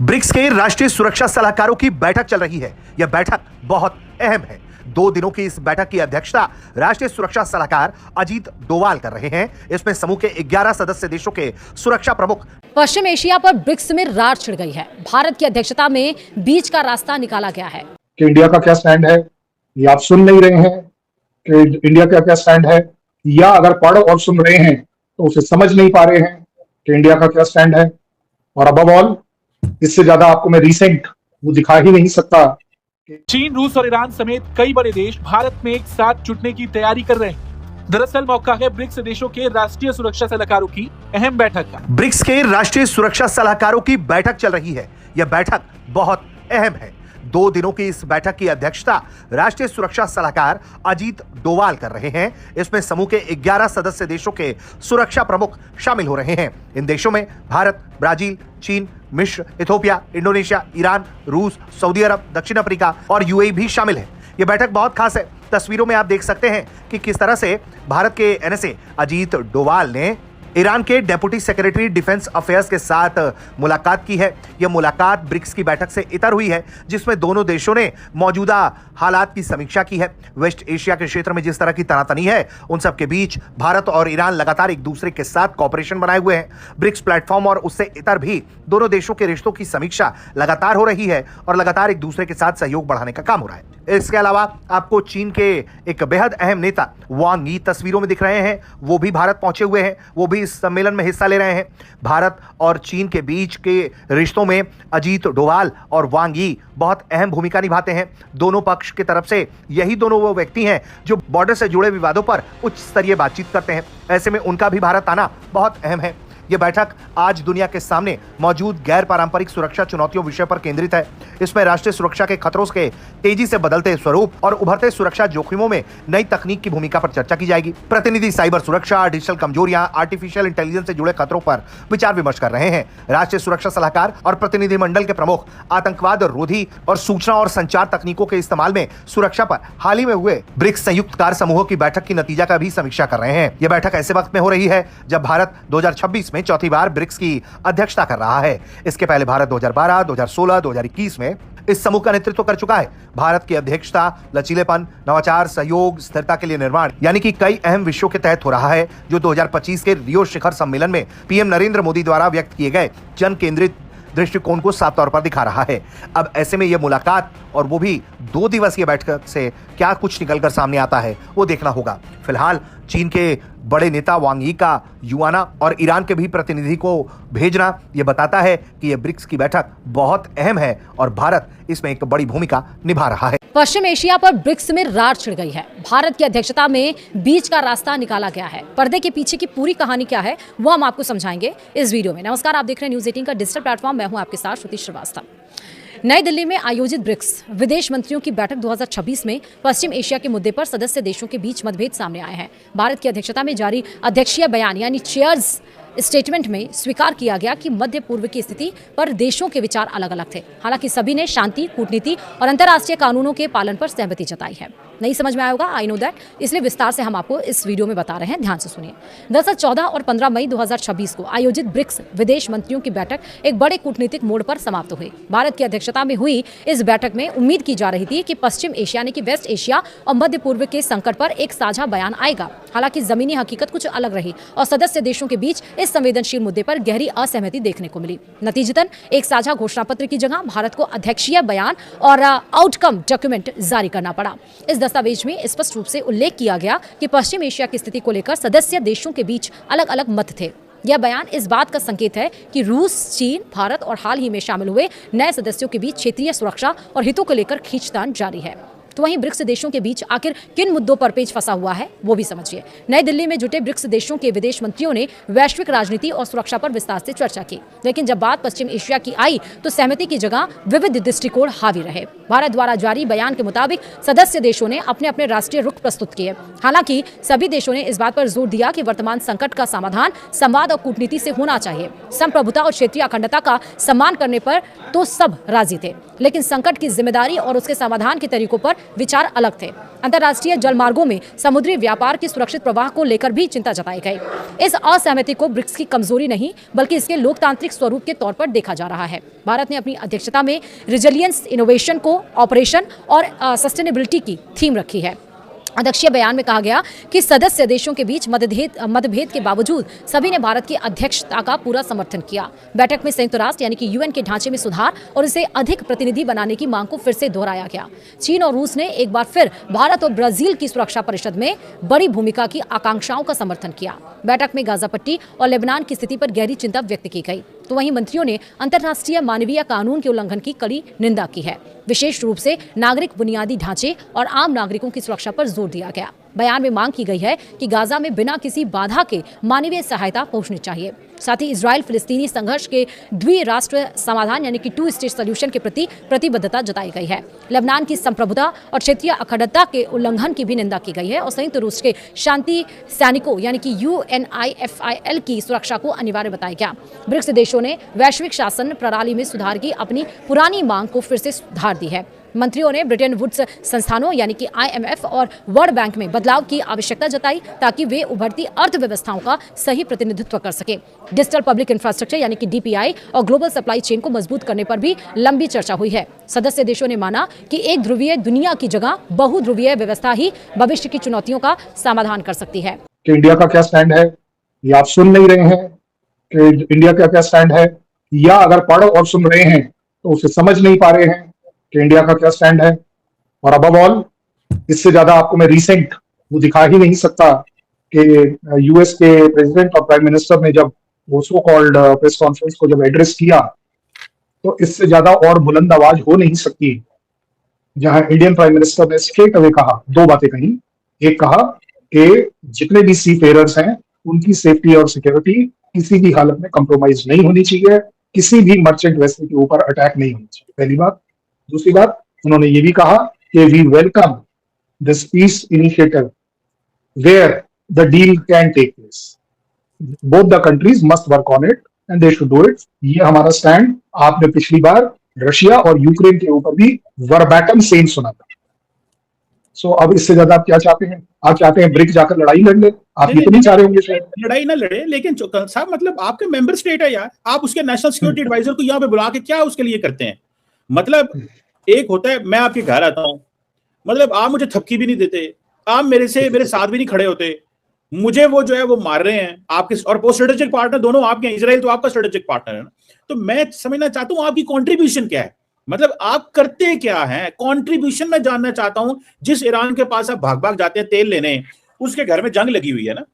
BRICS के राष्ट्रीय सुरक्षा सलाहकारों की बैठक चल रही है। यह बैठक बहुत अहम है। 2 दिनों की इस बैठक की अध्यक्षता राष्ट्रीय सुरक्षा सलाहकार अजीत डोवाल कर रहे हैं। इसमें समूह के 11 सदस्य देशों के सुरक्षा प्रमुख। पश्चिम एशिया पर ब्रिक्स में रार छिड़ गई है। भारत की अध्यक्षता में बीच का रास्ता निकाला गया है कि इंडिया का क्या स्टैंड है, ये आप सुन नहीं रहे हैं कि इंडिया का क्या स्टैंड है, या अगर पढ़ और सुन रहे हैं तो उसे समझ नहीं पा रहे हैं कि इंडिया का क्या स्टैंड है। और अबव ऑल, इससे ज्यादा आपको मैं रिसेंट वो दिखा ही नहीं सकता। चीन, रूस और ईरान समेत कई बड़े देश भारत में एक साथ जुटने की तैयारी कर रहे हैं। दरअसल मौका है ब्रिक्स देशों के राष्ट्रीय सुरक्षा सलाहकारों की अहम बैठक का। ब्रिक्स के राष्ट्रीय सुरक्षा सलाहकारों की बैठक चल रही है। यह बैठक बहुत अहम है। 2 दिनों की इस बैठक की अध्यक्षता राष्ट्रीय सुरक्षा सलाहकार अजीत डोवाल कर रहे हैं। इसमें समूह के 11 सदस्य देशों के सुरक्षा प्रमुख शामिल हो रहे हैं। इन देशों में भारत, ब्राजील, चीन, मिस्र, इथोपिया, इंडोनेशिया, ईरान, रूस, सऊदी अरब, दक्षिण अफ्रीका और यूएई भी शामिल है। यह बैठक बहुत खास है। तस्वीरों में आप देख सकते हैं कि किस तरह से भारत के एनएसए अजीत डोवाल ने ईरान के डेप्यूटी सेक्रेटरी डिफेंस अफेयर्स के साथ मुलाकात की है। यह मुलाकात ब्रिक्स की बैठक से इतर हुई है, जिसमें दोनों देशों ने मौजूदा हालात की समीक्षा की है। वेस्ट एशिया के क्षेत्र में जिस तरह की तनातनी है, उन सब के बीच भारत और ईरान लगातार एक दूसरे के साथ कॉपरेशन बनाए हुए हैं। ब्रिक्स प्लेटफॉर्म और उससे इतर भी दोनों देशों के रिश्तों की समीक्षा लगातार हो रही है और लगातार एक दूसरे के साथ सहयोग बढ़ाने का काम हो रहा है। इसके अलावा आपको चीन के एक बेहद अहम नेता वांग यी तस्वीरों में दिख रहे हैं। वो भी भारत पहुंचे हुए हैं। वो भी इस सम्मेलन में हिस्सा ले रहे हैं। भारत और चीन के बीच के रिश्तों में अजीत डोवाल और वांग यी बहुत अहम भूमिका निभाते हैं। दोनों पक्ष की तरफ से यही दोनों वो व्यक्ति हैं जो बॉर्डर से जुड़े विवादों पर उच्च स्तरीय बातचीत करते हैं। ऐसे में उनका भी भारत आना बहुत अहम है। यह बैठक आज दुनिया के सामने मौजूद गैर पारंपरिक सुरक्षा चुनौतियों विषय पर केंद्रित है। इसमें राष्ट्रीय सुरक्षा के खतरों के तेजी से बदलते स्वरूप और उभरते सुरक्षा जोखिमों में नई तकनीक की भूमिका पर चर्चा की जाएगी। प्रतिनिधि साइबर सुरक्षा, डिजिटल कमजोरियां, आर्टिफिशियल इंटेलिजेंस से जुड़े खतरों पर विचार विमर्श कर रहे हैं। राष्ट्रीय सुरक्षा सलाहकार और प्रतिनिधिमंडल के प्रमुख आतंकवाद रोधी और सूचना और संचार तकनीकों के इस्तेमाल में सुरक्षा पर हाल ही में हुए ब्रिक्स संयुक्त कार्य समूह की बैठक की नतीजा का भी समीक्षा कर रहे हैं। यह बैठक ऐसे वक्त में हो रही है जब भारत 2026 में चौथी बार ब्रिक्स की अध्यक्षता कर रहा है। इसके पहले भारत 2012, 2016, 2021 में इस समूह का नेतृत्व कर चुका है। भारत की अध्यक्षता लचीलेपन, नवाचार, सहयोग, स्थिरता के लिए निर्माण यानी कि कई अहम विषयों के तहत हो रहा है, जो 2025 के रियो शिखर सम्मेलन में पीएम नरेंद्र मोदी द्वारा व्यक्त किए गए जन केंद्रित दृष्टिकोण को साफ तौर पर दिखा रहा है। अब ऐसे में यह मुलाकात और वो भी 2 दिवसीय बैठक से क्या कुछ निकलकर सामने आता है, वो देखना होगा। फिलहाल चीन के बड़े नेता वांग यी का युआना और ईरान के भी प्रतिनिधि को भेजना यह बताता है कि यह ब्रिक्स की बैठक बहुत अहम है और भारत इसमें एक बड़ी भूमिका निभा रहा है। पश्चिम एशिया पर ब्रिक्स में रार छिड़ गई है। भारत की अध्यक्षता में बीच का रास्ता निकाला गया है। पर्दे के पीछे की पूरी कहानी क्या है, वो हम आपको समझाएंगे इस वीडियो में। नमस्कार, आप देख रहे हैं न्यूज़ 18 का डिजिटल प्लेटफॉर्म। मैं हूं आपके साथ श्रुति श्रीवास्तव। नई दिल्ली में आयोजित ब्रिक्स विदेश मंत्रियों की बैठक 2026 में पश्चिम एशिया के मुद्दे पर सदस्य देशों के बीच मतभेद सामने आए हैं। भारत की अध्यक्षता में जारी अध्यक्षीय बयान यानी चेयर्स स्टेटमेंट में स्वीकार किया गया कि मध्य पूर्व की स्थिति पर देशों के विचार अलग अलग थे। हालांकि सभी ने शांति, कूटनीति और अंतर्राष्ट्रीय कानूनों के पालन पर सहमति जताई है। नहीं समझ में आया होगा, आई नो दैट, इसलिए विस्तार से हम आपको इस वीडियो में बता रहे हैं, ध्यान से सुनिए। दरअसल 14 और 15 मई 2026 को आयोजित ब्रिक्स विदेश मंत्रियों की बैठक एक बड़े कूटनीतिक मोड़ पर समाप्त हुई। भारत की अध्यक्षता में हुई इस बैठक में उम्मीद की जा रही थी कि पश्चिम एशिया यानी कि वेस्ट एशिया और मध्य पूर्व के संकट पर एक साझा बयान आएगा। हालांकि जमीनी हकीकत कुछ अलग रही और सदस्य देशों के बीच इस संवेदनशील मुद्दे पर गहरी असहमति देखने को मिली। नतीजतन एक साझा घोषणा पत्र की जगह भारत को अध्यक्षीय बयान और आउटकम डॉक्यूमेंट जारी करना पड़ा। इस दस्तावेज में स्पष्ट रूप से उल्लेख किया गया कि पश्चिम एशिया की स्थिति को लेकर सदस्य देशों के बीच अलग अलग मत थे। यह बयान इस बात का संकेत है कि रूस, चीन, भारत और हाल ही में शामिल हुए नए सदस्यों के बीच क्षेत्रीय सुरक्षा और हितों को लेकर खींचतान जारी है। तो वहीं ब्रिक्स देशों के बीच आखिर किन मुद्दों पर पेच फंसा हुआ है, वो भी समझिए। नई दिल्ली में जुटे ब्रिक्स देशों के विदेश मंत्रियों ने वैश्विक राजनीति और सुरक्षा पर विस्तार से चर्चा की, लेकिन जब बात पश्चिम एशिया की आई तो सहमति की जगह विविध दृष्टिकोण हावी रहे। भारत द्वारा जारी बयान के मुताबिक सदस्य देशों ने अपने अपने राष्ट्रीय रुख प्रस्तुत किए। हालांकि सभी देशों ने इस बात पर जोर दिया कि वर्तमान संकट का समाधान संवाद और कूटनीति से होना चाहिए। संप्रभुता और क्षेत्रीय अखंडता का सम्मान करने पर तो सब राजी थे, लेकिन संकट की जिम्मेदारी और उसके समाधान के तरीकों पर विचार अलग थे। अंतर्राष्ट्रीय जलमार्गों में समुद्री व्यापार के सुरक्षित प्रवाह को लेकर भी चिंता जताई गई। इस असहमति को ब्रिक्स की कमजोरी नहीं बल्कि इसके लोकतांत्रिक स्वरूप के तौर पर देखा जा रहा है। भारत ने अपनी अध्यक्षता में रिजिलियंस, इनोवेशन को ऑपरेशन और सस्टेनेबिलिटी की थीम रखी है। अध्यक्षीय बयान में कहा गया कि सदस्य देशों के बीच मतभेद के बावजूद सभी ने भारत की अध्यक्षता का पूरा समर्थन किया। बैठक में संयुक्त राष्ट्र यानी कि यूएन के ढांचे में सुधार और इसे अधिक प्रतिनिधि बनाने की मांग को फिर से दोहराया गया। चीन और रूस ने एक बार फिर भारत और ब्राजील की सुरक्षा परिषद में बड़ी भूमिका की आकांक्षाओं का समर्थन किया। बैठक में गाजा पट्टी और लेबनान की स्थिति पर गहरी चिंता व्यक्त की गई। तो वहीं मंत्रियों ने अंतर्राष्ट्रीय मानवीय कानून के उल्लंघन की कड़ी निंदा की है। विशेष रूप से नागरिक बुनियादी ढांचे और आम नागरिकों की सुरक्षा पर जोर दिया गया। बयान में मांग की गई है कि गाजा में बिना किसी बाधा के मानवीय सहायता पहुंचनी चाहिए। साथ ही इजराइल फिलिस्तीनी संघर्ष के द्विराष्ट्र समाधान यानी कि 2 स्टेट सॉल्यूशन के प्रति प्रतिबद्धता जताई गई है। लेबनान की संप्रभुता और क्षेत्रीय अखंडता के उल्लंघन की भी निंदा की गई है और संयुक्त रूस के शांति सैनिकों यानी कि UNIFIL की सुरक्षा को अनिवार्य बताया गया। ब्रिक्स देशों ने वैश्विक शासन प्रणाली में सुधार की अपनी पुरानी मांग को फिर से सुधार दी है। मंत्रियों ने ब्रिटेन वुड्स संस्थानों यानी कि IMF और वर्ल्ड बैंक में बदलाव की आवश्यकता जताई ताकि वे उभरती अर्थव्यवस्थाओं का सही प्रतिनिधित्व कर सके। डिजिटल पब्लिक इंफ्रास्ट्रक्चर यानी कि DPI और ग्लोबल सप्लाई चेन को मजबूत करने पर भी लंबी चर्चा हुई है। सदस्य देशों ने माना कि एक ध्रुवीय दुनिया की जगह बहुध्रुवीय व्यवस्था ही भविष्य की चुनौतियों का समाधान कर सकती है। कि इंडिया का क्या स्टैंड है, ये आप सुन नहीं रहे हैं कि इंडिया का क्या स्टैंड है, या अगर पढ़ और सुन रहे हैं तो उसे समझ नहीं पा रहे हैं कि इंडिया का क्या स्टैंड है। और अबव ऑल, इससे ज्यादा आपको मैं रिसेंट वो दिखा ही नहीं सकता कि यूएस के प्रेसिडेंट और प्राइम मिनिस्टर ने जब वो सो कॉल्ड प्रेस कॉन्फ्रेंस को जब एड्रेस किया, तो इससे ज्यादा और बुलंद आवाज हो नहीं सकती, जहां इंडियन प्राइम मिनिस्टर ने स्ट्रेट अवे कहा, 2 बातें कही। एक कहा कि जितने भी सी फेयरर्स हैं उनकी सेफ्टी और सिक्योरिटी किसी भी हालत में कंप्रोमाइज नहीं होनी चाहिए, किसी भी मर्चेंट वेसल के ऊपर अटैक नहीं होनी चाहिए, पहली बात। दूसरी बात, उन्होंने ये भी कहा कि we welcome this peace initiative where the deal can take place, both the countries must work on it and they should do it. ये हमारा स्टैंड आपने पिछली बार रशिया और यूक्रेन के ऊपर भी वर्बैटम सेम सुना था। सो अब इससे ज्यादा आप क्या चाहते हैं? आप चाहते हैं ब्रिक्स जाकर लड़ाई लड़ ले? आप ये तो नहीं चाह रहे होंगे शायद। लड़ाई ना लड़े, लेकिन साहब मतलब आपके मेंबर स्टेट है यार, आप उसके नेशनल सिक्योरिटी एडवाइजर को यहाँ पे बुला के क्या उसके लिए करते हैं? मतलब एक होता है मैं आपके घर आता हूं, मतलब आप मुझे थपकी भी नहीं देते, आप मेरे साथ भी नहीं खड़े होते, मुझे वो जो है वो मार रहे हैं आपके, और वो स्ट्रेटेजिक पार्टनर दोनों आपके हैं, इजराइल तो आपका स्ट्रेटेजिक पार्टनर है ना। तो मैं समझना चाहता हूं आपकी कंट्रीब्यूशन क्या है, मतलब आप करते क्या हैं, कंट्रीब्यूशन मैं जानना चाहता हूं। जिस ईरान के पास आप भाग भाग जाते हैं तेल लेने, उसके घर में जंग लगी हुई है ना,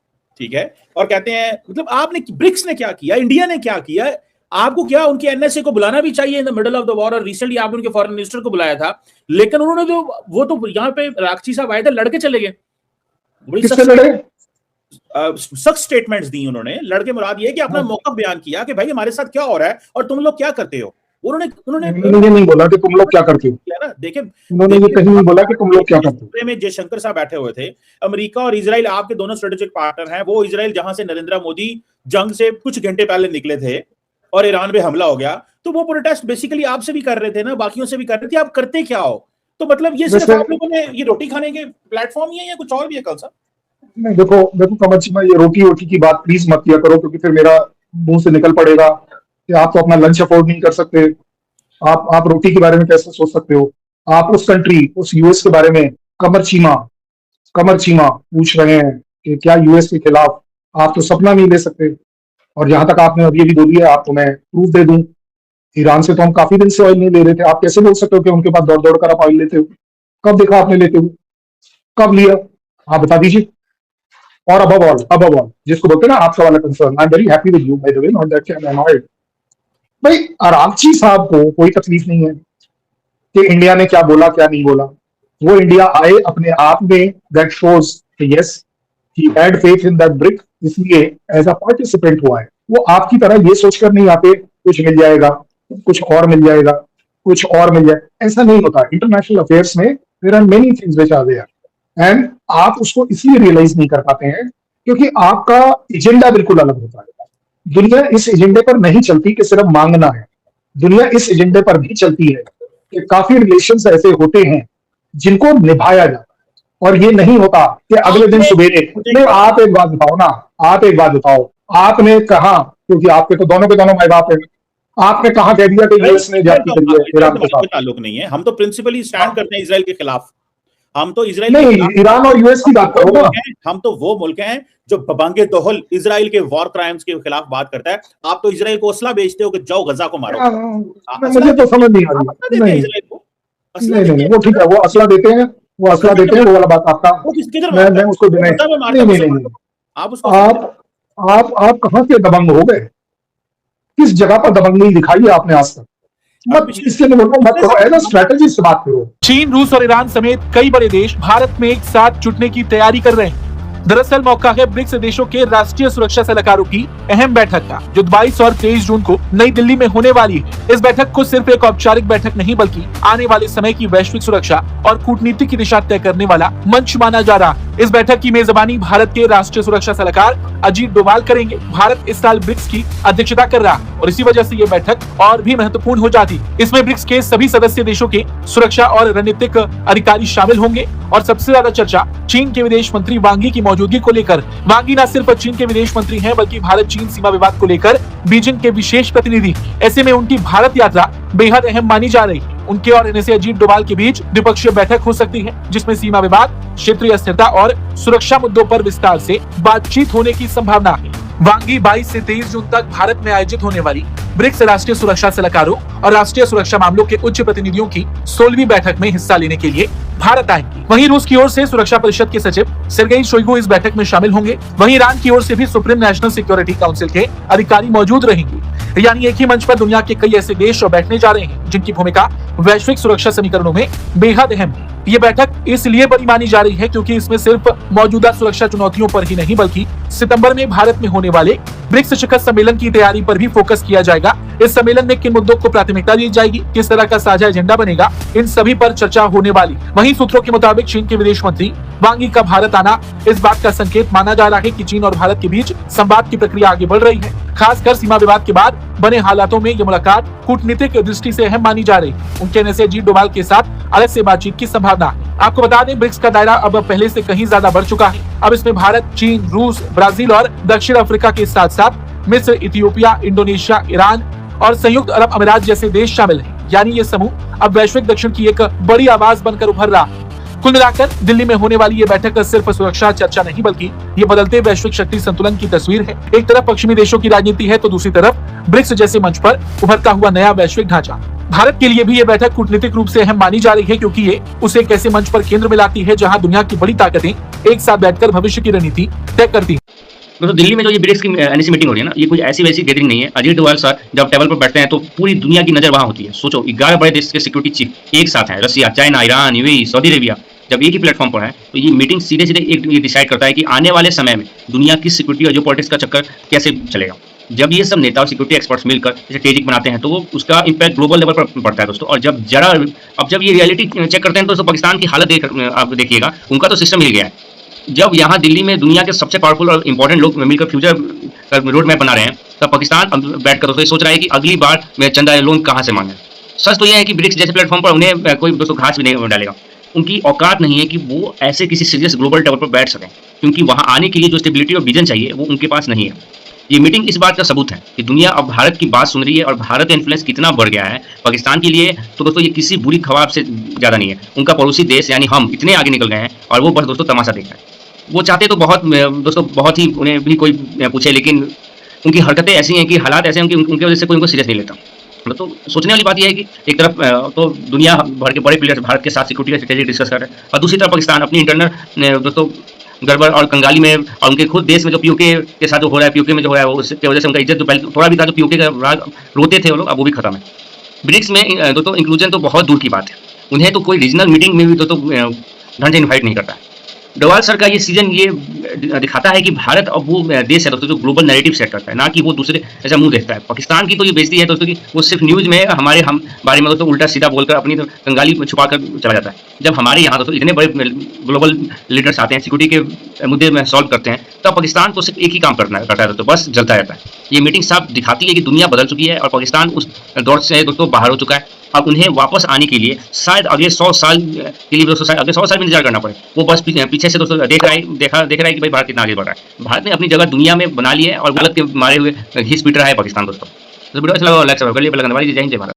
ठीक है, और कहते हैं मतलब आपने, ब्रिक्स ने क्या किया, इंडिया ने क्या किया, आपको क्या उनके NSA को बुलाना भी चाहिए in the middle of the war, और रिसेंटली आपने उनके फॉरेन मिनिस्टर को बुलाया था, लेकिन उन्होंने जो वो तो यहाँ पे राक्षी साहब आए थे, लड़के चले गए, बड़ी सख्त स्टेटमेंट्स दी उन्होंने। लड़के मुराद ये कि अपना मौका बयान किया कि भाई हमारे साथ क्या हो रहा है और तुम लोग क्या करते हो। उन्होंने नहीं बोला कि तुम लोग क्या करते हो ना, देखिए उन्होंने ये कहीं नहीं बोला कि तुम लोग क्या करते हो। में जयशंकर साहब बैठे हुए थे, अमेरिका और इजराइल आपके दोनों स्ट्रेटेजिक पार्टनर हैं। वो इजराइल जहां से नरेंद्र मोदी जंग से कुछ घंटे पहले निकले थे और ईरान पे हमला हो गया, तो वो प्रोटेस्ट बेसिकली आपसे भी कर रहे थे ना, बाकियों से भी कर रहे थे, आप करते क्या हो? तो मतलब ये सिर्फ आप लोगों ने ये रोटी खाने के प्लेटफॉर्म ही है या कुछ और भी है? कल साहब नहीं, देखो कमर सिंह, ये रोटी की बात प्लीज मत किया करो, क्योंकि फिर मेरा मुंह से निकल पड़ेगा कि आप तो अपना लंच अफोर्ड नहीं कर सकते, आप रोटी के बारे में कैसे सोच सकते हो? आप उस कंट्री, उस यूएस के बारे में कमर चीमा पूछ रहे हैं कि क्या यूएस के खिलाफ आप तो सपना नहीं ले सकते। और जहां तक आपने अभी बोली है, आपको मैं प्रूफ दे दूं, ईरान से तो हम काफी दिन से ऑयल नहीं ले रहे थे। आप कैसे बोल सकते हो कि उनके पास दौड़ दौड़ कर आप ऑयल लेते हो? कब देखा आपने लेते हो? कब लिया? आप बता दीजिए। और अबव ऑल जिसको बोलते हैं ना आपका वाला concern, I am very happy with you by the way, not that I am annoyed. भाई आरागची साहब को कोई तकलीफ नहीं है कि इंडिया ने क्या बोला क्या नहीं बोला। वो इंडिया आए अपने आप में, that shows yes he had faith in that brick, इसलिए एज अ पार्टिसिपेंट हुआ है। वो आपकी तरह ये सोचकर नहीं आते कुछ मिल जाएगा, कुछ और मिल जाएगा, कुछ और मिल जाए, ऐसा नहीं होता। इंटरनेशनल अफेयर्स में there are many things which are there and आप उसको इसलिए रियलाइज नहीं कर पाते हैं क्योंकि आपका एजेंडा बिल्कुल अलग होता है। दुनिया इस एजेंडे पर नहीं चलती कि सिर्फ मांगना है, दुनिया इस एजेंडे पर भी चलती है कि काफी रिलेशंस ऐसे होते हैं जिनको निभाया जाता है। और ये नहीं होता कि अगले दिन सवेरे नहीं। आप एक बात बताओ ना, आप एक बात बताओ, आपने कहा, क्योंकि आपके तो दोनों के दोनों माई बाप है, आपने कहा कह दिया कि यूएस ने जाती करी है ईरान के साथ? ताल्लुक नहीं है, हम तो प्रिंसिपली स्टैंड करते हैं इसराइल के खिलाफ। हम तो इसराइल नहीं, ईरान और यूएस की बात करो ना। हम तो वो मुल्क हैं जो बबांगे दोहल इसराइल के वॉर क्राइम्स के खिलाफ बात करता है। आप तो इसराइल को असला बेचते हो कि जाओ गजा को मारो। मुझे तो समझ नहीं आ रही। नहीं, वो ठीक है, वो असला देते हैं, वो असला देते हैं, वो वाला बात आपका मैं उसको नहीं। आप कहां से दबंग हो गए? किस जगह पर दबंगई दिखाई है आपने आज तक? मत करो, एज अ स्ट्रेटजी से बात करो। चीन, रूस और ईरान समेत कई बड़े देश भारत में एक साथ जुटने की तैयारी कर रहे हैं। दरअसल मौका है ब्रिक्स देशों के राष्ट्रीय सुरक्षा सलाहकारों की अहम बैठक का, जो 22 और 23 जून को नई दिल्ली में होने वाली है। इस बैठक को सिर्फ एक औपचारिक बैठक नहीं, बल्कि आने वाले समय की वैश्विक सुरक्षा और कूटनीति की दिशा तय करने वाला मंच माना जा रहा है। इस बैठक की मेजबानी भारत के राष्ट्रीय सुरक्षा सलाहकार अजीत डोभाल करेंगे। भारत इस साल ब्रिक्स की अध्यक्षता कर रहा है और इसी वजह से ये बैठक और भी महत्वपूर्ण हो जाती। इसमें ब्रिक्स के सभी सदस्य देशों के सुरक्षा और रणनीतिक अधिकारी शामिल होंगे और सबसे ज्यादा चर्चा चीन के विदेश मंत्री वांग यी की मौजूदगी को लेकर। वांग यी न सिर्फ चीन के विदेश मंत्री हैं, बल्कि भारत चीन सीमा विवाद को लेकर बीजिंग के विशेष प्रतिनिधि। ऐसे में उनकी भारत यात्रा बेहद अहम मानी जा रही है। उनके और एनएसए अजीत डोभाल के बीच द्विपक्षीय बैठक हो सकती है, जिसमें सीमा विवाद, क्षेत्रीय स्थिरता और सुरक्षा मुद्दों पर विस्तार से बातचीत होने की संभावना है। वांग यी 22 से 23 जून तक भारत में आयोजित होने वाली ब्रिक्स राष्ट्रीय सुरक्षा सलाहकारों और राष्ट्रीय सुरक्षा मामलों के उच्च प्रतिनिधियों की 16वीं बैठक में हिस्सा लेने के लिए भारत आएंगे। वहीं रूस की ओर से सुरक्षा परिषद के सचिव सेर्गेई शोइगु इस बैठक में शामिल होंगे। वहीं ईरान की ओर से भी सुप्रीम नेशनल सिक्योरिटी काउंसिल के अधिकारी मौजूद रहेंगे। यानी एक ही मंच पर दुनिया के कई ऐसे देश बैठने जा रहे हैं जिनकी भूमिका वैश्विक सुरक्षा समीकरणों में बेहद अहम है। ये बैठक इसलिए बड़ी मानी जा रही है क्योंकि इसमें सिर्फ मौजूदा सुरक्षा चुनौतियों पर ही नहीं, बल्कि सितंबर में भारत में होने वाले ब्रिक्स शिखर सम्मेलन की तैयारी पर भी फोकस किया जाएगा। इस सम्मेलन में किन मुद्दों को प्राथमिकता दी जाएगी, किस तरह का साझा एजेंडा बनेगा, इन सभी पर चर्चा होने वाली। वहीं सूत्रों के मुताबिक चीन के विदेश मंत्री वांग यी का भारत आना इस बात का संकेत माना जा रहा है कि चीन और भारत के बीच संवाद की प्रक्रिया आगे बढ़ रही है। खासकर सीमा विवाद के बाद बने हालातों में ये मुलाकात कूटनीतिक दृष्टि से अहम मानी जा रही है। उनके एनएसए अजीत डोभाल के साथ अलग से बातचीत की संभावना है। आपको बता दें, ब्रिक्स का दायरा अब पहले से कहीं ज्यादा बढ़ चुका है। अब इसमें भारत, चीन, रूस, ब्राजील और दक्षिण अफ्रीका के साथ साथ मिस्र, इथियोपिया, इंडोनेशिया, ईरान और संयुक्त अरब अमीरात जैसे देश शामिल हैं। यानी ये समूह अब वैश्विक दक्षिण की एक बड़ी आवाज बनकर उभर रहा है। कुल मिलाकर दिल्ली में होने वाली ये बैठक सिर्फ सुरक्षा चर्चा नहीं, बल्कि ये बदलते वैश्विक शक्ति संतुलन की तस्वीर है। एक तरफ पश्चिमी देशों की राजनीति है, तो दूसरी तरफ ब्रिक्स जैसे मंच पर उभरता हुआ नया वैश्विक ढांचा। भारत के लिए भी ये बैठक कूटनीतिक रूप से अहम मानी जा रही है, क्योंकि ये उसे एक ऐसे मंच पर केंद्र में लाती है जहां दुनिया की बड़ी ताकतें एक साथ बैठकर भविष्य की रणनीति तय करती है। तो दिल्ली में जो ये ब्रिक्स की एनएससी मीटिंग हो रही है ना, ये कोई ऐसी वैसी गैदरिंग नहीं है। अजीत डोभाल सर जब टेबल पर बैठते हैं तो पूरी दुनिया की नजर वहां होती है। सोचो, 11 बड़े देश के सिक्योरिटी चीफ एक साथ हैं, Russia, China, Iran, UAE, Saudi Arabia, जब एक ही प्लेटफॉर्म पर है तो ये मीटिंग सीधे सीधे एक ये डिसाइड करता है कि आने वाले समय में दुनिया की सिक्योरिटी और जो पॉलिटिक्स का चक्कर कैसे चलेगा। जब ये सब नेता और सिक्योरिटी एक्सपर्ट्स मिलकर इसे स्ट्रेटेजिक बनाते हैं तो वो उसका इंपैक्ट ग्लोबल लेवल पर पड़ता है दोस्तों। और जब ये रियलिटी चेक करते हैं तो पाकिस्तान की हालत आप देखिएगा, उनका तो सिस्टम हिल गया है। जब यहाँ दिल्ली में दुनिया के सबसे पावरफुल और इंपॉर्टेंट लोग मिलकर फ्यूचर का रोड मैप बना रहे हैं, तब पाकिस्तान बैठ कर दोस्तों सोच रहा है कि अगली बार मैं चंदा लोन कहाँ से मांगे। सच तो यह है कि ब्रिक्स जैसे प्लेटफॉर्म पर उन्हें कोई दोस्तों घास भी नहीं डालेगा। उनकी औकात नहीं है कि वो ऐसे किसी सीरियस ग्लोबल लेवल पर बैठ सकें, क्योंकि वहाँ आने के लिए जो स्टेबिलिटी और विजन चाहिए वो उनके पास नहीं है। ये मीटिंग इस बात का सबूत है कि दुनिया अब भारत की बात सुन रही है और भारत का इन्फ्लुएंस कितना बढ़ गया है पाकिस्तान के लिए। तो दोस्तों ये किसी बुरी ख्वाब से ज़्यादा नहीं है। उनका पड़ोसी देश यानी हम इतने आगे निकल गए हैं और वो बस दोस्तों तमाशा देख रहे हैं। वो चाहते तो बहुत ही उन्हें भी कोई पूछे, लेकिन उनकी हरकतें ऐसी हैं कि हालात ऐसे हैं कि उनकी वजह से कोई उनको सीरियस नहीं लेता। तो सोचने वाली बात यह है कि एक तरफ तो दुनिया भर के बड़े प्लेयर्स भारत के साथ सिक्योरिटी का स्ट्रेटेजी डिस्कस कर रहे हैं और दूसरी तरफ पाकिस्तान अपनी इंटरनल दोस्तों गड़बड़ और कंगाली में और उनके खुद देश में जो पीओके के साथ जो हो रहा है, पीओके में जो हो रहा है उसकी वजह से उनका इज्जत जो पहले थोड़ा भी था, जो पीओके का रोते थे वो लोग, अब वो भी खत्म है। ब्रिक्स में दोस्तों इंक्लूजन तो बहुत दूर की बात है। उन्हें तो कोई रीजनल मीटिंग में भी दोस्तों ढंग से इन्वाइट नहीं करता है। डोभाल सर का ये सीजन ये दिखाता है कि भारत अब वो देश है दोस्तों जो ग्लोबल नैरेटिव सेट करता है, ना कि वो दूसरे ऐसा मुंह देखता है। पाकिस्तान की तो ये बेइज्जती है दोस्तों कि वो सिर्फ न्यूज़ में हम बारे में दोस्तों उल्टा सीधा बोलकर अपनी कंगाली छुपा कर चला जाता है। जब हमारे यहाँ दोस्तों इतने बड़े ग्लोबल लीडर्स आते हैं, सिक्योरिटी के मुद्दे में सॉल्व करते हैं, तब पाकिस्तान तो सिर्फ एक ही काम करता है दोस्तों, बस जलता रहता है। ये मीटिंग साफ दिखाती है कि दुनिया बदल चुकी है और पाकिस्तान उस दौर से दोस्तों बाहर हो चुका है। अब उन्हें वापस आने के लिए शायद अगले 100 साल के लिए दोस्तों, शायद अगले 100 साल में इंतजार करना पड़े। वो बस पीछे से दोस्तों देख रहा है कि भाई भारत कितना आगे बढ़ रहा है। भारत ने अपनी जगह दुनिया में बना ली है और गलत के मारे हुए घिस पिट रहा है पाकिस्तान दोस्तों। तो वीडियो अच्छा लगा लाइक सब्सक्राइब कर लिए, जय हिंद जय भारत।